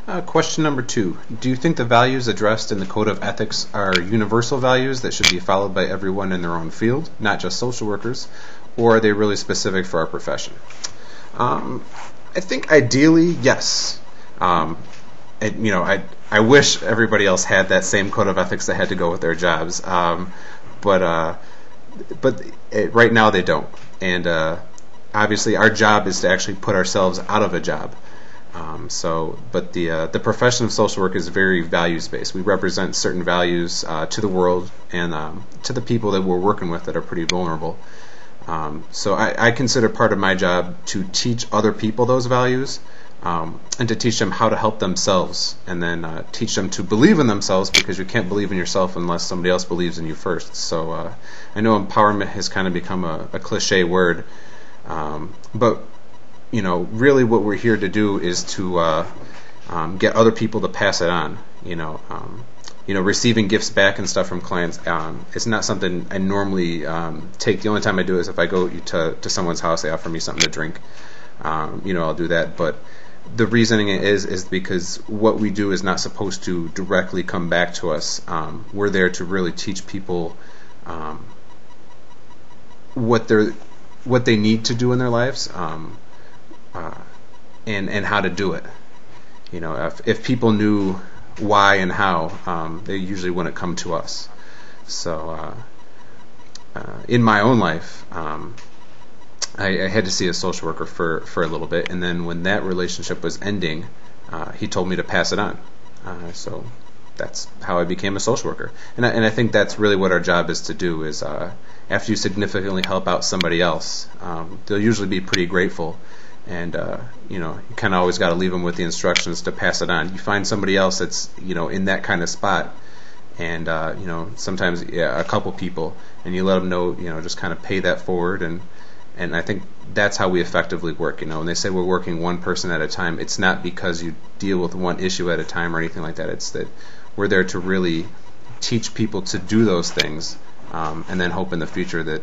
Question number 2. Do you think the values addressed in the Code of Ethics are universal values that should be followed by everyone in their own field, not just social workers, or are they really specific for our profession? I think ideally, yes. I wish everybody else had that same code of ethics that had to go with their jobs, but right now they don't. And obviously, our job is to actually put ourselves out of a job. But the profession of social work is very values based. We represent certain values to the world and to the people that we're working with that are pretty vulnerable. So I consider part of my job to teach other people those values and to teach them how to help themselves, and then teach them to believe in themselves, because you can't believe in yourself unless somebody else believes in you first. So I know empowerment has kind of become a cliche word, but really what we're here to do is to get other people to pass it on. Receiving gifts back and stuff from clients, it's not something I normally take. The only time I do it is if I go to someone's house, they offer me something to drink. I'll do that. But the reasoning is because what we do is not supposed to directly come back to us. We're there to really teach people what they need to do in their lives, and how to do it. If people knew why and how, they usually wouldn't come to us. So in my own life, I had to see a social worker for a little bit, and then when that relationship was ending, he told me to pass it on. So that's how I became a social worker. And I think that's really what our job is to do, is after you significantly help out somebody else, they'll usually be pretty grateful. And you kind of always got to leave them with the instructions to pass it on. You find somebody else that's in that kind of spot, and sometimes a couple people, and you let them know, just kind of pay that forward. And I think that's how we effectively work. When they say we're working one person at a time, it's not because you deal with one issue at a time or anything like that. It's that we're there to really teach people to do those things, and then hope in the future that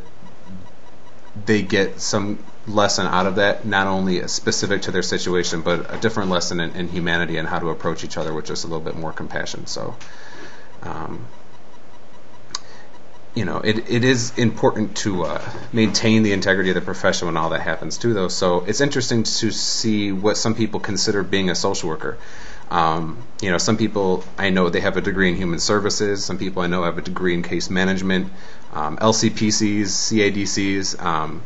they get some lesson out of that, not only specific to their situation, but a different lesson in humanity and how to approach each other with just a little bit more compassion. So it is important to maintain the integrity of the profession when all that happens too, though. So it's interesting to see what some people consider being a social worker. Some people I know, they have a degree in human services. Some people I know have a degree in case management, LCPCs, CADCs,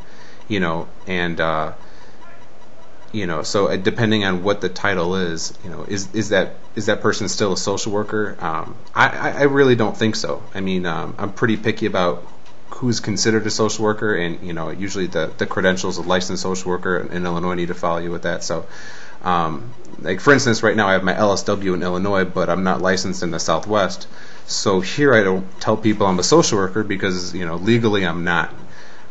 so depending on what the title is that person still a social worker? I really don't think so. I mean, I'm pretty picky about who's considered a social worker, and usually the credentials of licensed social worker in Illinois need to follow you with that. So like for instance, right now I have my LSW in Illinois, but I'm not licensed in the Southwest. So here I don't tell people I'm a social worker because legally I'm not.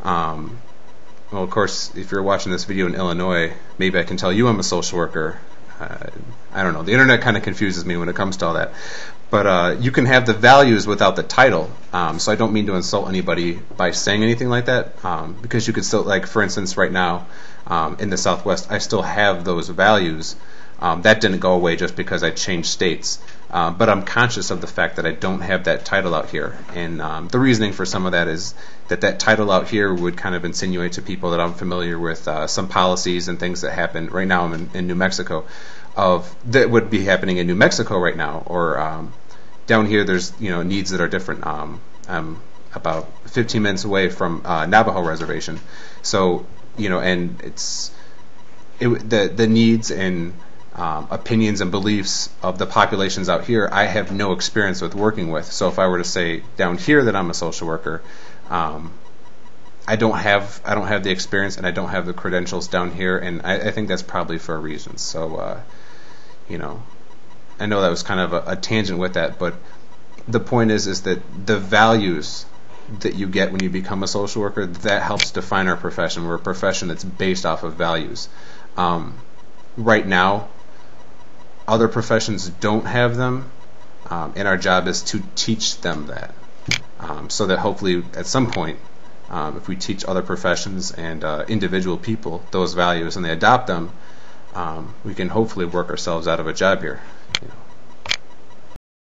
Well, of course, if you're watching this video in Illinois, maybe I can tell you I'm a social worker. I don't know. The internet kind of confuses me when it comes to all that. But you can have the values without the title. So I don't mean to insult anybody by saying anything like that, because you could still, like for instance, right now in the Southwest, I still have those values. That didn't go away just because I changed states. But I'm conscious of the fact that I don't have that title out here. And the reasoning for some of that is that title out here would kind of insinuate to people that I'm familiar with some policies and things that happen. Right now I'm in New Mexico, that would be happening in New Mexico right now. Or down here there's needs that are different. I'm about 15 minutes away from Navajo Reservation. So, and the needs and opinions and beliefs of the populations out here, I have no experience with working with. So if I were to say down here that I'm a social worker, I don't have the experience and I don't have the credentials down here, and I think that's probably for a reason. So I know that was kind of a tangent with that, but the point is that the values that you get when you become a social worker, that helps define our profession. We're a profession that's based off of values. Right now, other professions don't have them, and our job is to teach them that, so that hopefully at some point, if we teach other professions and individual people those values and they adopt them, we can hopefully work ourselves out of a job here.